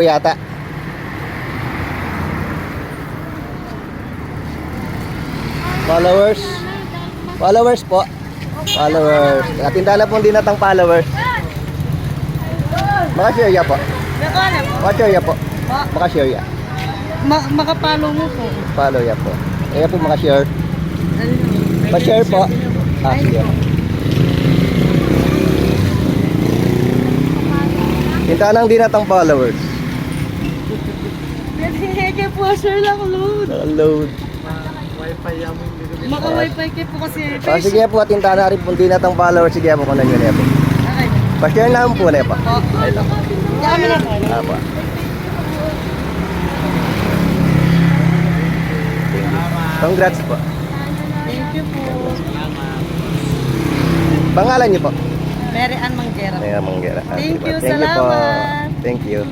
Yata. Followers. Followers po. Followers. Katinda na po din natang followers. Maka-share ya po. Maka-share ya po. Maka-share ya. Makapalo mo po. Follow ya po. Kaya po maka-share. Pa-share po. Sige. Tinda nang din natang followers. Kaya po, sir lang load. Load. Maka-wifi kayo po kasi. Sige po, tinda na rin po din natang followers. Sige po, kunan nyo na po. Okay. Pa-share na po na po. Ay lang. Kami na po. Apa. Congrats po. Thank you po. Pangalan niyo po? Mary Ann Manggera. Manggera. Thank you, po. salamat. Thank you.